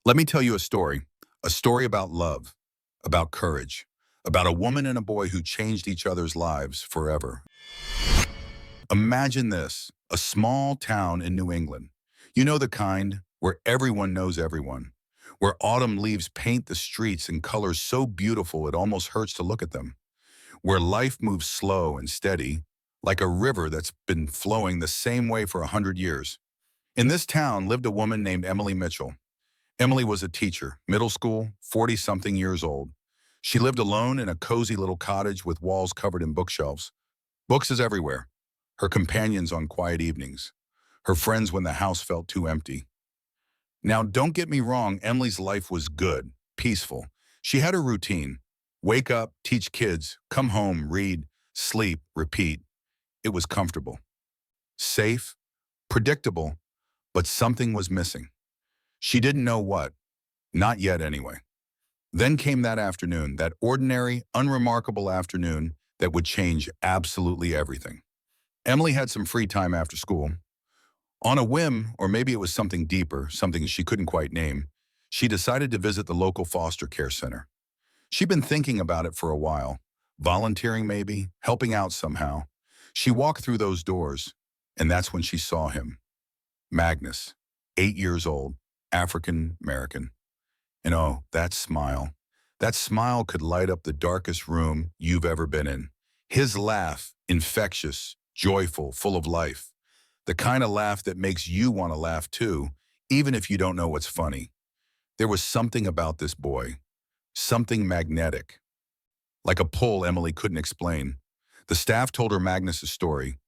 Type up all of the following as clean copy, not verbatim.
Let me tell you a story about love, about courage, about a woman and a boy who changed each other's lives forever. Imagine this, a small town in New England. You know the kind where everyone knows everyone, where autumn leaves paint the streets in colors so beautiful it almost hurts to look at them, where life moves slow and steady, like a river that's been flowing the same way for 100 years. In this town lived a woman named Emily Mitchell. Emily was a teacher, middle school, 40-something years old. She lived alone in a cozy little cottage with walls covered in bookshelves. Books is everywhere. Her companions on quiet evenings. Her friends when the house felt too empty. Now, don't get me wrong, Emily's life was good, peaceful. She had her routine. Wake up, teach kids, come home, read, sleep, repeat. It was comfortable, safe, predictable, but something was missing. She didn't know what. Not yet, anyway. Then came that afternoon, that ordinary, unremarkable afternoon that would change absolutely everything. Emily had some free time after school. On a whim, or maybe it was something deeper, something she couldn't quite name, she decided to visit the local foster care center. She'd been thinking about it for a while, volunteering maybe, helping out somehow. She walked through those doors, and that's when she saw him. Magnus, 8 years old, African American. And oh, that smile. That smile could light up the darkest room you've ever been in. His laugh, infectious, joyful, full of life. The kind of laugh that makes you want to laugh too, even if you don't know what's funny. There was something about this boy, something magnetic, like a pull Emily couldn't explain. The staff told her Magnus's story,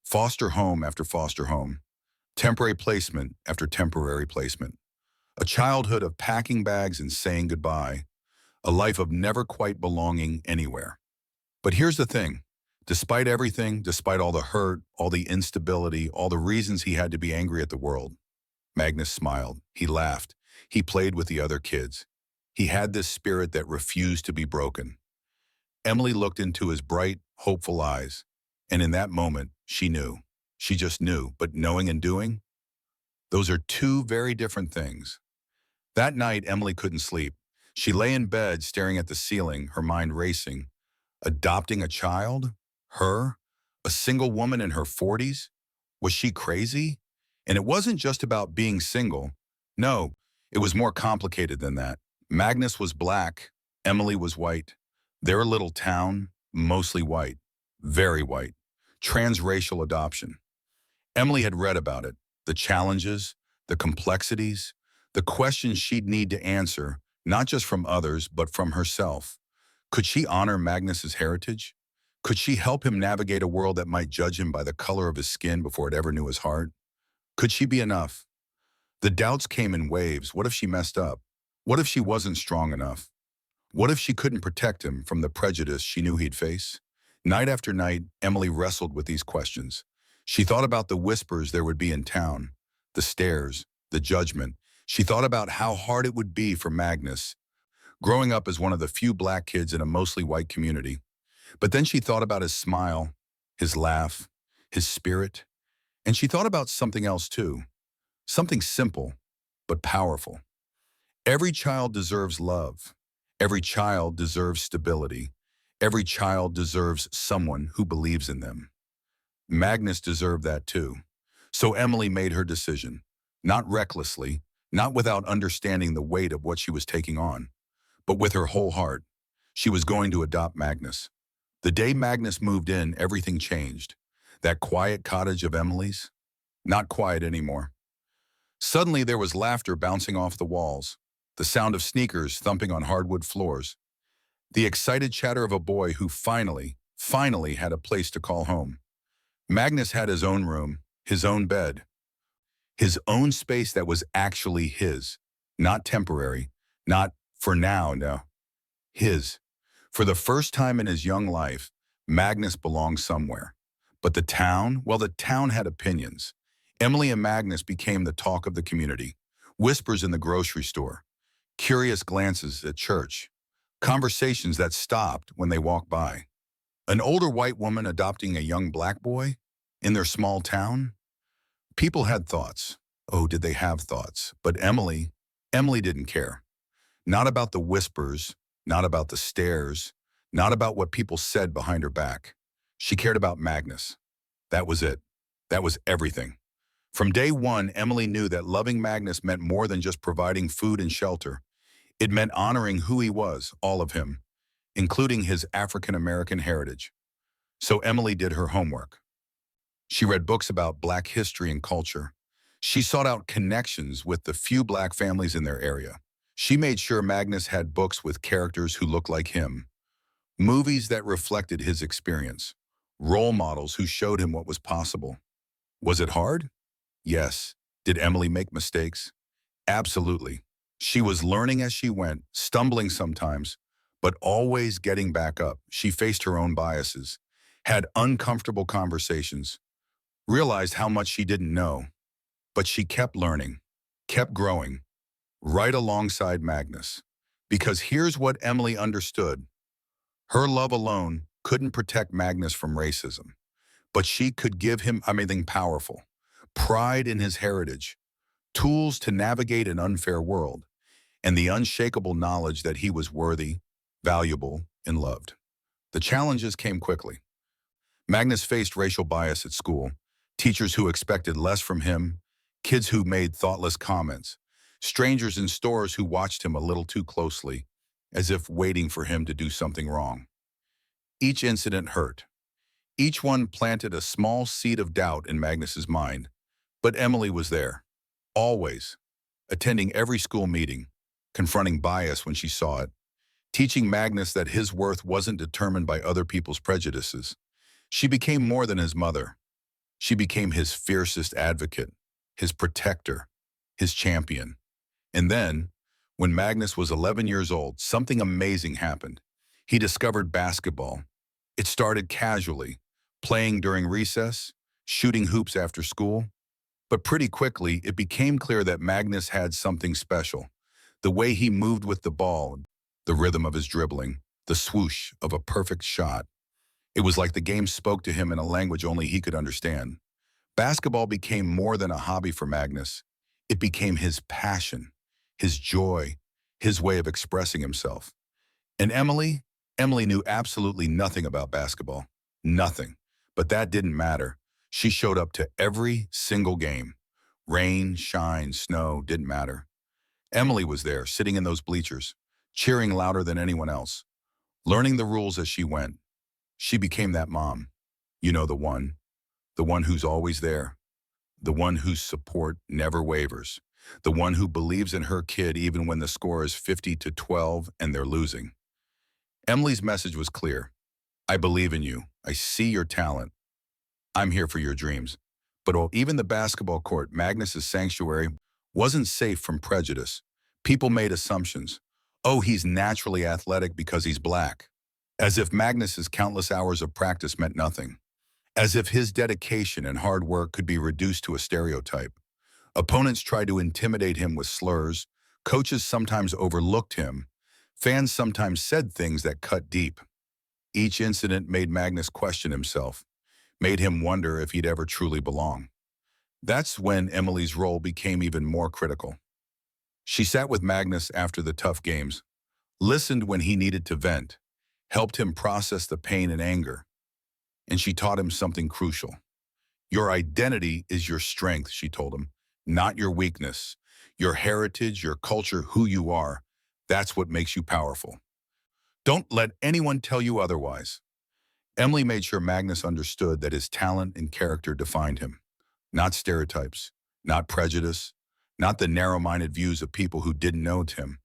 foster home after foster home, temporary placement after temporary placement. A childhood of packing bags and saying goodbye, a life of never quite belonging anywhere. But here's the thing, despite everything, despite all the hurt, all the instability, all the reasons he had to be angry at the world, Magnus smiled, he laughed, he played with the other kids. He had this spirit that refused to be broken. Emily looked into his bright, hopeful eyes, and in that moment, she knew. She just knew, but knowing and doing, those are two very different things. That night, Emily couldn't sleep. She lay in bed, staring at the ceiling, her mind racing. Adopting a child? Her? A single woman in her 40s? Was she crazy? And it wasn't just about being single. No, it was more complicated than that. Magnus was black, Emily was white. Their little town, mostly white, very white. Transracial adoption. Emily had read about it, the challenges, the complexities, the questions she'd need to answer, not just from others, but from herself. Could she honor Magnus's heritage? Could she help him navigate a world that might judge him by the color of his skin before it ever knew his heart? Could she be enough? The doubts came in waves. What if she messed up? What if she wasn't strong enough? What if she couldn't protect him from the prejudice she knew he'd face? Night after night, Emily wrestled with these questions. She thought about the whispers there would be in town, the stares, the judgment. She thought about how hard it would be for Magnus, growing up as one of the few black kids in a mostly white community. But then she thought about his smile, his laugh, his spirit, and she thought about something else too, something simple but powerful. Every child deserves love. Every child deserves stability. Every child deserves someone who believes in them. Magnus deserved that too. So Emily made her decision, not recklessly, not without understanding the weight of what she was taking on, but with her whole heart. She was going to adopt Magnus. The day Magnus moved in, everything changed. That quiet cottage of Emily's, not quiet anymore. Suddenly there was laughter bouncing off the walls, the sound of sneakers thumping on hardwood floors, the excited chatter of a boy who finally had a place to call home. Magnus had his own room, his own bed, his own space that was actually his, not temporary, not for now, no, his. For the first time in his young life, Magnus belonged somewhere. But the town, well, the town had opinions. Emily and Magnus became the talk of the community, whispers in the grocery store, curious glances at church, conversations that stopped when they walked by. An older white woman adopting a young black boy in their small town? People had thoughts. Oh, did they have thoughts? But Emily didn't care. Not about the whispers, not about the stares, not about what people said behind her back. She cared about Magnus. That was it. That was everything. From day one, Emily knew that loving Magnus meant more than just providing food and shelter. It meant honoring who he was, all of him, including his African-American heritage. So Emily did her homework. She read books about Black history and culture. She sought out connections with the few Black families in their area. She made sure Magnus had books with characters who looked like him, movies that reflected his experience, role models who showed him what was possible. Was it hard? Yes. Did Emily make mistakes? Absolutely. She was learning as she went, stumbling sometimes, but always getting back up. She faced her own biases, had uncomfortable conversations, realized how much she didn't know, but she kept learning, kept growing, right alongside Magnus. Because here's what Emily understood. Her love alone couldn't protect Magnus from racism, but she could give him something powerful, pride in his heritage, tools to navigate an unfair world, and the unshakable knowledge that he was worthy, valuable, and loved. The challenges came quickly. Magnus faced racial bias at school, teachers who expected less from him, kids who made thoughtless comments, strangers in stores who watched him a little too closely, as if waiting for him to do something wrong. Each incident hurt. Each one planted a small seed of doubt in Magnus's mind, but Emily was there, always, attending every school meeting, confronting bias when she saw it, teaching Magnus that his worth wasn't determined by other people's prejudices. She became more than his mother. She became his fiercest advocate, his protector, his champion. And then, when Magnus was 11 years old, something amazing happened. He discovered basketball. It started casually, playing during recess, shooting hoops after school. But pretty quickly, it became clear that Magnus had something special. The way he moved with the ball, the rhythm of his dribbling, the swoosh of a perfect shot. It was like the game spoke to him in a language only he could understand. Basketball became more than a hobby for Magnus. It became his passion, his joy, his way of expressing himself. And Emily knew absolutely nothing about basketball. Nothing. But that didn't matter. She showed up to every single game. Rain, shine, snow, didn't matter. Emily was there, sitting in those bleachers, cheering louder than anyone else, learning the rules as she went. She became that mom. You know, the one who's always there, the one whose support never wavers, the one who believes in her kid even when the score is 50-12 and they're losing. Emily's message was clear. I believe in you. I see your talent. I'm here for your dreams. But even the basketball court, Magnus's sanctuary, wasn't safe from prejudice. People made assumptions. Oh, he's naturally athletic because he's Black. As if Magnus's countless hours of practice meant nothing. As if his dedication and hard work could be reduced to a stereotype. Opponents tried to intimidate him with slurs. Coaches sometimes overlooked him. Fans sometimes said things that cut deep. Each incident made Magnus question himself, made him wonder if he'd ever truly belong. That's when Emily's role became even more critical. She sat with Magnus after the tough games, listened when he needed to vent, helped him process the pain and anger, and she taught him something crucial. Your identity is your strength, she told him, not your weakness. Your heritage, your culture, who you are, that's what makes you powerful. Don't let anyone tell you otherwise. Emily made sure Magnus understood that his talent and character defined him, not stereotypes, not prejudice, not the narrow-minded views of people who didn't know him.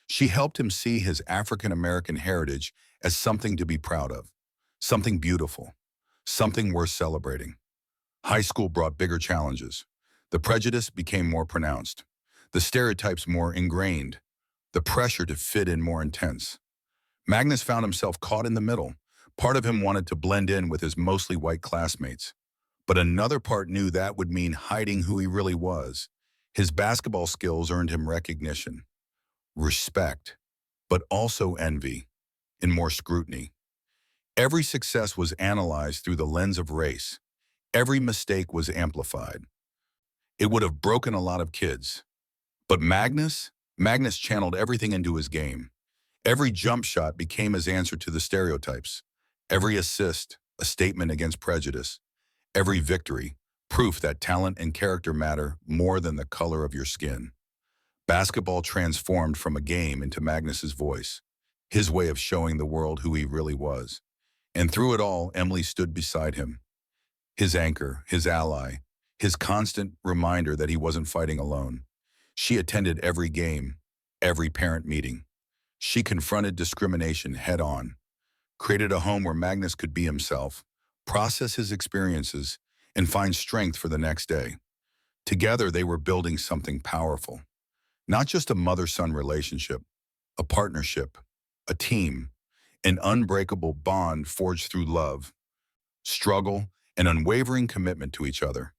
She helped him see his African-American heritage as something to be proud of, something beautiful, something worth celebrating. High school brought bigger challenges. The prejudice became more pronounced, the stereotypes more ingrained, the pressure to fit in more intense. Magnus found himself caught in the middle. Part of him wanted to blend in with his mostly white classmates, but another part knew that would mean hiding who he really was. His basketball skills earned him recognition, respect, but also envy and more scrutiny. Every success was analyzed through the lens of race. Every mistake was amplified. It would have broken a lot of kids. But Magnus, Magnus channeled everything into his game. Every jump shot became his answer to the stereotypes. Every assist, a statement against prejudice. Every victory, proof that talent and character matter more than the color of your skin. Basketball transformed from a game into Magnus's voice, his way of showing the world who he really was. And through it all, Emily stood beside him, his anchor, his ally, his constant reminder that he wasn't fighting alone. She attended every game, every parent meeting. She confronted discrimination head on, created a home where Magnus could be himself, process his experiences, and find strength for the next day. Together, they were building something powerful. Not just a mother-son relationship, a partnership, a team, an unbreakable bond forged through love, struggle, and unwavering commitment to each other.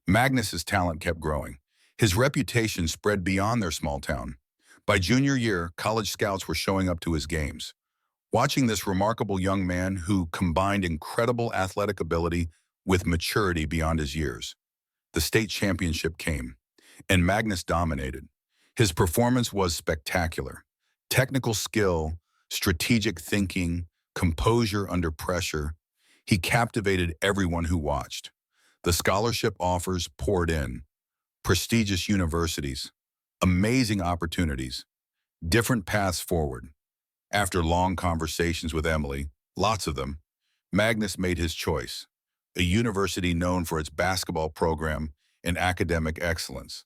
Magnus's talent kept growing. His reputation spread beyond their small town. By junior year, college scouts were showing up to his games. Watching this remarkable young man who combined incredible athletic ability with maturity beyond his years. The state championship came, and Magnus dominated. His performance was spectacular. Technical skill, strategic thinking, composure under pressure. He captivated everyone who watched. The scholarship offers poured in. Prestigious universities, amazing opportunities, different paths forward. After long conversations with Emily, lots of them, Magnus made his choice, a university known for its basketball program and academic excellence.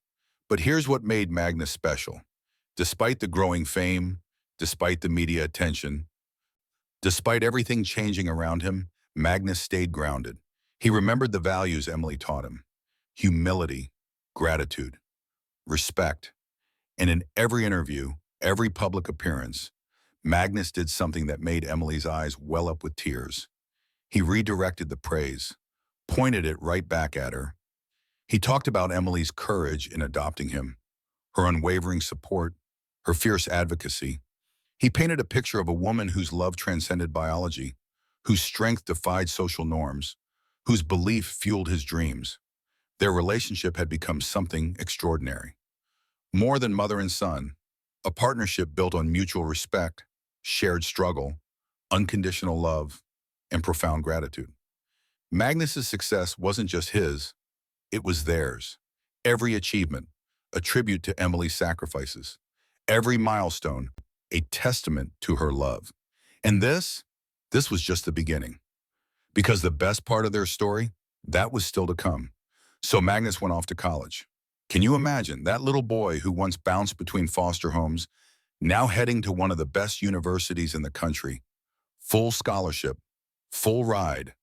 But here's what made Magnus special. Despite the growing fame, despite the media attention, despite everything changing around him, Magnus stayed grounded. He remembered the values Emily taught him: humility, gratitude, respect. And in every interview, every public appearance, Magnus did something that made Emily's eyes well up with tears. He redirected the praise, pointed it right back at her. He talked about Emily's courage in adopting him, her unwavering support, her fierce advocacy. He painted a picture of a woman whose love transcended biology, whose strength defied social norms, whose belief fueled his dreams. Their relationship had become something extraordinary. More than mother and son, a partnership built on mutual respect, shared struggle, unconditional love, and profound gratitude. Magnus's success wasn't just his, it was theirs. Every achievement, a tribute to Emily's sacrifices. Every milestone, a testament to her love. And this was just the beginning. Because the best part of their story, that was still to come. So Magnus went off to college. Can you imagine that little boy who once bounced between foster homes, now heading to one of the best universities in the country? Full scholarship, full ride.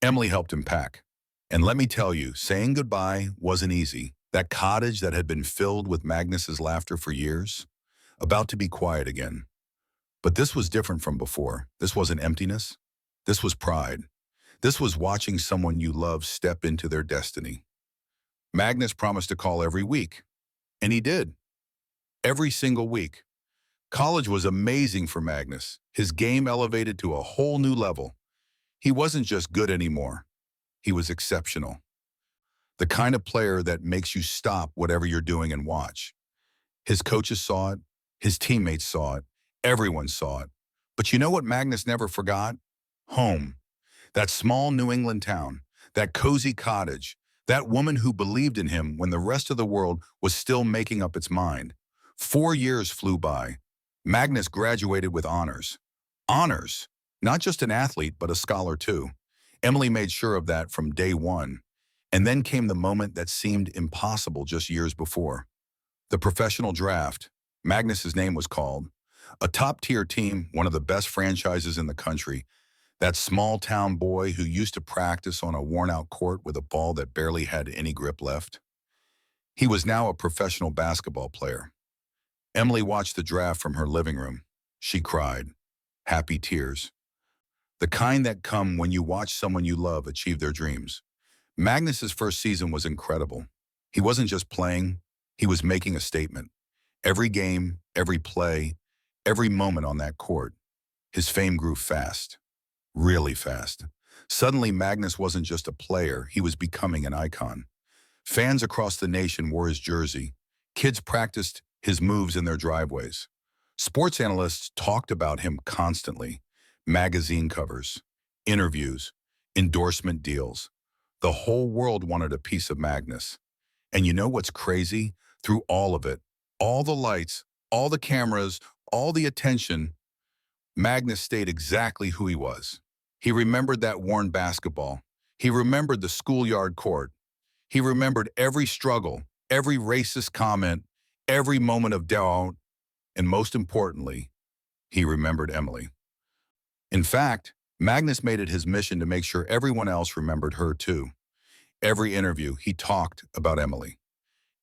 Emily helped him pack. And let me tell you, saying goodbye wasn't easy. That cottage that had been filled with Magnus's laughter for years, about to be quiet again. But this was different from before. This wasn't emptiness. This was pride. This was watching someone you love step into their destiny. Magnus promised to call every week, and he did. Every single week. College was amazing for Magnus. His game elevated to a whole new level. He wasn't just good anymore. He was exceptional. The kind of player that makes you stop whatever you're doing and watch. His coaches saw it. His teammates saw it. Everyone saw it. But you know what Magnus never forgot? Home. That small New England town. That cozy cottage. That woman who believed in him when the rest of the world was still making up its mind. 4 years flew by. Magnus graduated with honors. Honors. Not just an athlete, but a scholar too. Emily made sure of that from day one. And then came the moment that seemed impossible just years before. The professional draft. Magnus's name was called. A top-tier team, one of the best franchises in the country. That small-town boy who used to practice on a worn-out court with a ball that barely had any grip left. He was now a professional basketball player. Emily watched the draft from her living room. She cried. Happy tears. The kind that come when you watch someone you love achieve their dreams. Magnus's first season was incredible. He wasn't just playing, he was making a statement. Every game, every play, every moment on that court. His fame grew fast. Really fast. Suddenly, Magnus wasn't just a player, he was becoming an icon. Fans across the nation wore his jersey. Kids practiced his moves in their driveways. Sports analysts talked about him constantly. Magazine covers, interviews, endorsement deals. The whole world wanted a piece of Magnus. And you know what's crazy? Through all of it, all the lights, all the cameras, all the attention, Magnus stayed exactly who he was. He remembered that worn basketball. He remembered the schoolyard court. He remembered every struggle, every racist comment, every moment of doubt, and most importantly, he remembered Emily. In fact, Magnus made it his mission to make sure everyone else remembered her too. Every interview, he talked about Emily.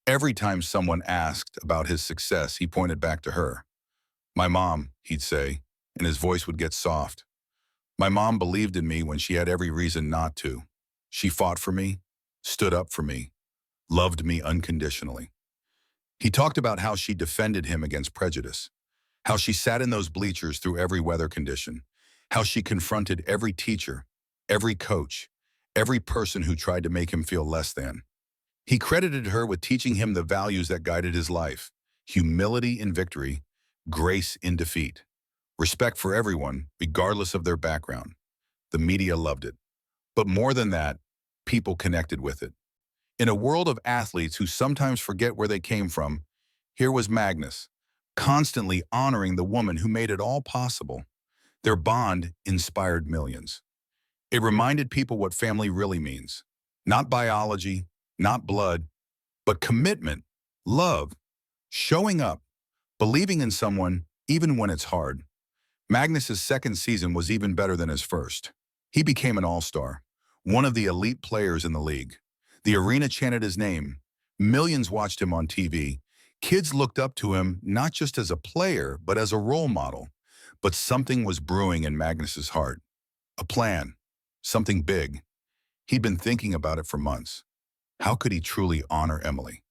Every time someone asked about his success, he pointed back to her. My mom, he'd say, and his voice would get soft. My mom believed in me when she had every reason not to. She fought for me, stood up for me, loved me unconditionally. He talked about how she defended him against prejudice, how she sat in those bleachers through every weather condition, how she confronted every teacher, every coach, every person who tried to make him feel less than. He credited her with teaching him the values that guided his life: humility in victory, grace in defeat, respect for everyone, regardless of their background. The media loved it. But more than that, people connected with it. In a world of athletes who sometimes forget where they came from, here was Magnus, constantly honoring the woman who made it all possible. Their bond inspired millions. It reminded people what family really means. Not biology, not blood, but commitment, love, showing up, believing in someone even when it's hard. Magnus's second season was even better than his first. He became an all-star, one of the elite players in the league. The arena chanted his name. Millions watched him on TV. Kids looked up to him not just as a player, but as a role model. But something was brewing in Magnus's heart. A plan. Something big. He'd been thinking about it for months. How could he truly honor Emily?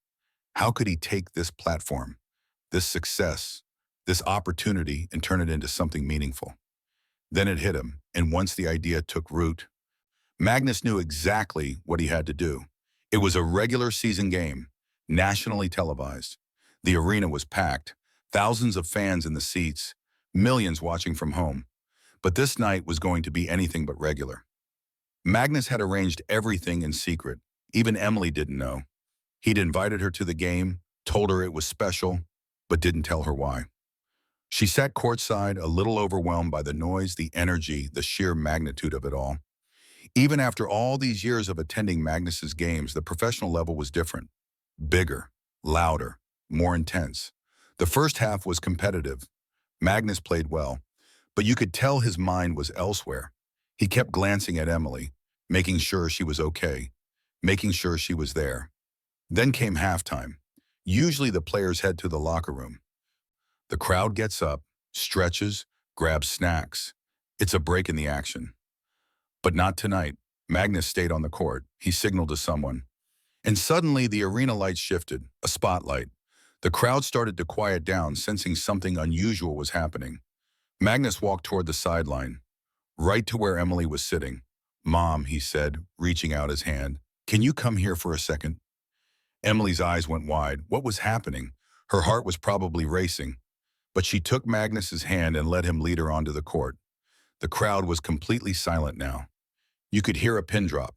How could he take this platform, this success, this opportunity, and turn it into something meaningful? Then it hit him, and once the idea took root, Magnus knew exactly what he had to do. It was a regular season game, nationally televised. The arena was packed, thousands of fans in the seats, millions watching from home. But this night was going to be anything but regular. Magnus had arranged everything in secret. Even Emily didn't know. He'd invited her to the game, told her it was special, but didn't tell her why. She sat courtside, a little overwhelmed by the noise, the energy, the sheer magnitude of it all. Even after all these years of attending Magnus's games, the professional level was different. Bigger, louder, more intense. The first half was competitive. Magnus played well, but you could tell his mind was elsewhere. He kept glancing at Emily, making sure she was okay, making sure she was there. Then came halftime. Usually the players head to the locker room. The crowd gets up, stretches, grabs snacks. It's a break in the action. But not tonight. Magnus stayed on the court. He signaled to someone. And suddenly the arena lights shifted, a spotlight. The crowd started to quiet down, sensing something unusual was happening. Magnus walked toward the sideline, right to where Emily was sitting. "Mom," he said, reaching out his hand, "can you come here for a second?" Emily's eyes went wide. What was happening? Her heart was probably racing. But she took Magnus's hand and let him lead her onto the court. The crowd was completely silent now. You could hear a pin drop.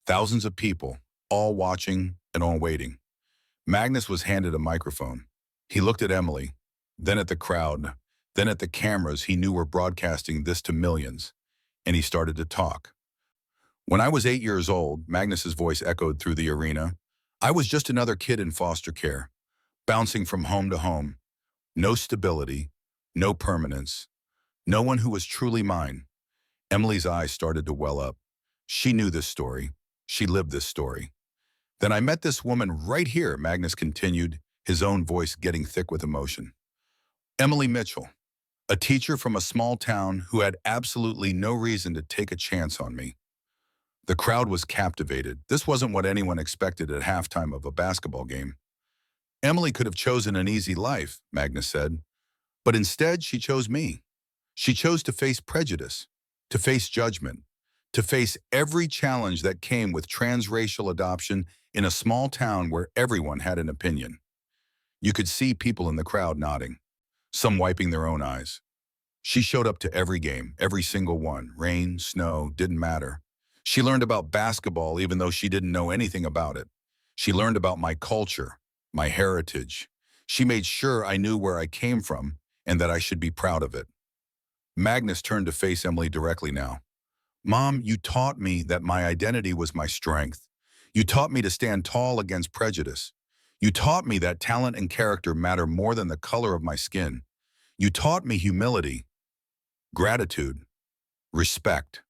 Thousands of people, all watching and all waiting. Magnus was handed a microphone. He looked at Emily, then at the crowd, then at the cameras he knew were broadcasting this to millions, and he started to talk. "When I was 8 years old," Magnus's voice echoed through the arena, "I was just another kid in foster care, bouncing from home to home. No stability, no permanence, no one who was truly mine." Emily's eyes started to well up. She knew this story. She lived this story. "Then I met this woman right here," Magnus continued, his own voice getting thick with emotion. "Emily Mitchell, a teacher from a small town who had absolutely no reason to take a chance on me." The crowd was captivated. This wasn't what anyone expected at halftime of a basketball game. "Emily could have chosen an easy life," Magnus said, "but instead she chose me. She chose to face prejudice, to face judgment, to face every challenge that came with transracial adoption in a small town where everyone had an opinion. You could see people in the crowd nodding, some wiping their own eyes. She showed up to every game, every single one. Rain, snow, didn't matter. She learned about basketball even though she didn't know anything about it. She learned about my culture, my heritage. She made sure I knew where I came from and that I should be proud of it. Magnus turned to face Emily directly now. Mom, you taught me that my identity was my strength. You taught me to stand tall against prejudice. You taught me that talent and character matter more than the color of my skin. You taught me humility, gratitude, respect.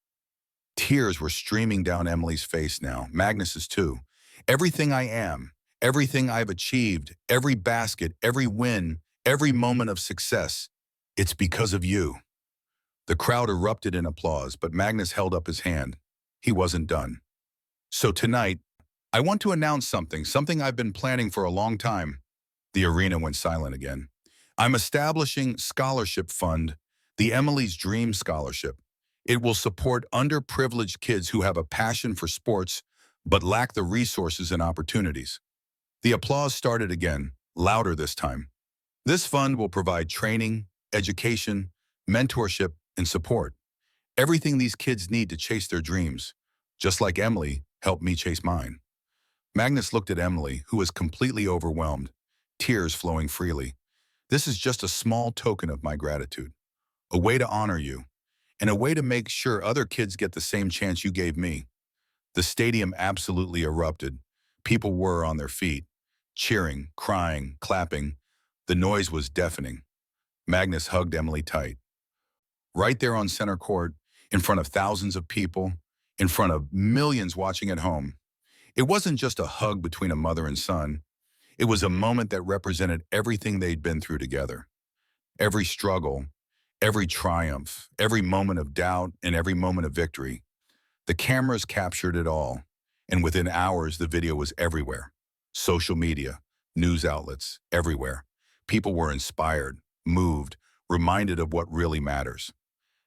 Tears were streaming down Emily's face now, Magnus's too. Everything I am, everything I've achieved, every basket, every win, every moment of success, it's because of you. The crowd erupted in applause, but Magnus held up his hand. He wasn't done. So tonight, I want to announce something I've been planning for a long time. The arena went silent again. I'm establishing scholarship fund, the Emily's Dream Scholarship. It will support underprivileged kids who have a passion for sports but lack the resources and opportunities. The applause started again, louder this time. This fund will provide training, education, mentorship, and support. Everything these kids need to chase their dreams, just like Emily helped me chase mine. Magnus looked at Emily, who was completely overwhelmed, tears flowing freely. This is just a small token of my gratitude, a way to honor you, and a way to make sure other kids get the same chance you gave me. The stadium absolutely erupted. People were on their feet, cheering, crying, clapping. The noise was deafening. Magnus hugged Emily tight. Right there on center court, in front of thousands of people, in front of millions watching at home. It wasn't just a hug between a mother and son. It was a moment that represented everything they'd been through together. Every struggle, every triumph, every moment of doubt, and every moment of victory. The cameras captured it all, and within hours the video was everywhere. Social media, news outlets, everywhere. People were inspired, moved, reminded of what really matters.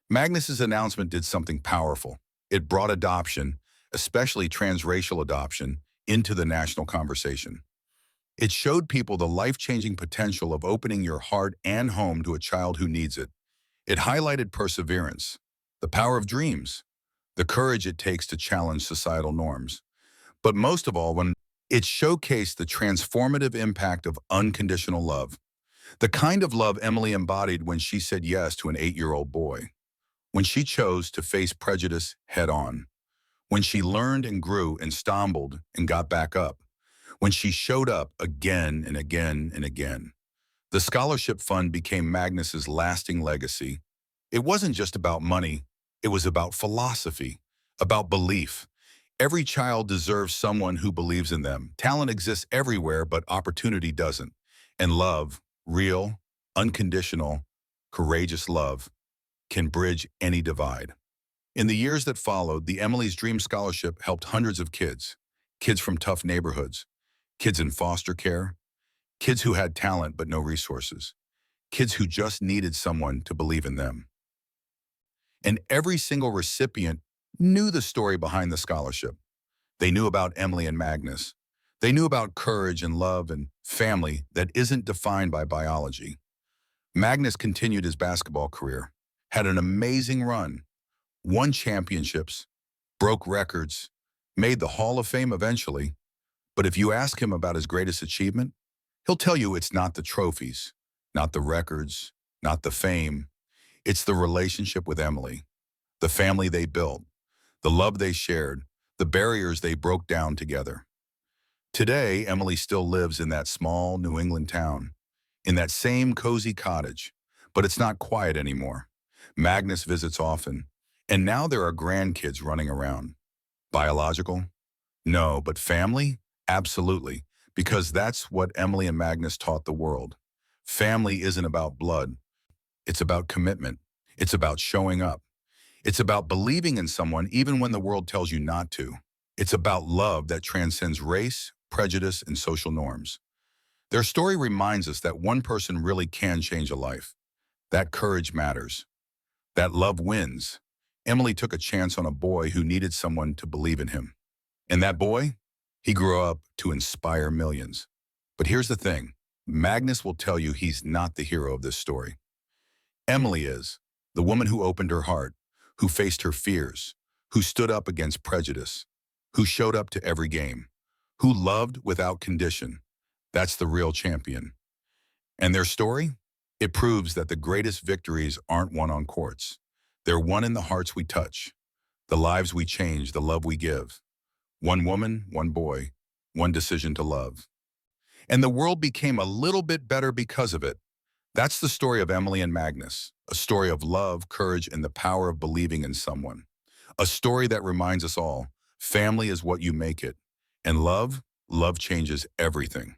Magnus's announcement did something powerful. It brought adoption, especially transracial adoption, into the national conversation. It showed people the life-changing potential of opening your heart and home to a child who needs it. It highlighted perseverance, the power of dreams, the courage it takes to challenge societal norms. But most of all, when it showcased the transformative impact of unconditional love, the kind of love Emily embodied when she said yes to an 8-year-old boy, when she chose to face prejudice head-on, when she learned and grew and stumbled and got back up, when she showed up again and again and again. The scholarship fund became Magnus's lasting legacy. It wasn't just about money, it was about philosophy, about belief. Every child deserves someone who believes in them. Talent exists everywhere, but opportunity doesn't. And love, real, unconditional, courageous love, can bridge any divide. In the years that followed, the Emily's Dream Scholarship helped hundreds of kids. Kids from tough neighborhoods, kids in foster care, kids who had talent but no resources, kids who just needed someone to believe in them. And every single recipient knew the story behind the scholarship. They knew about Emily and Magnus. They knew about courage and love and family that isn't defined by biology. Magnus continued his basketball career, had an amazing run, won championships, broke records, made the Hall of Fame eventually. But if you ask him about his greatest achievement, he'll tell you it's not the trophies, not the records, not the fame. It's the relationship with Emily, the family they built, the love they shared, the barriers they broke down together. Today, Emily still lives in that small New England town, in that same cozy cottage, but it's not quiet anymore. Magnus visits often, and now there are grandkids running around. Biological? No, but family? Absolutely, because that's what Emily and Magnus taught the world. Family isn't about blood. It's about commitment. It's about showing up. It's about believing in someone even when the world tells you not to. It's about love that transcends race, prejudice, and social norms. Their story reminds us that one person really can change a life. That courage matters. That love wins. Emily took a chance on a boy who needed someone to believe in him. And that boy? He grew up to inspire millions. But here's the thing. Magnus will tell you he's not the hero of this story. Emily is, the woman who opened her heart, who faced her fears, who stood up against prejudice, who showed up to every game, who loved without condition. That's the real champion. And their story? It proves that the greatest victories aren't won on courts. They're won in the hearts we touch, the lives we change, the love we give. One woman, one boy, one decision to love. And the world became a little bit better because of it. That's the story of Emily and Magnus, a story of love, courage, and the power of believing in someone. A story that reminds us all, family is what you make it. And love changes everything.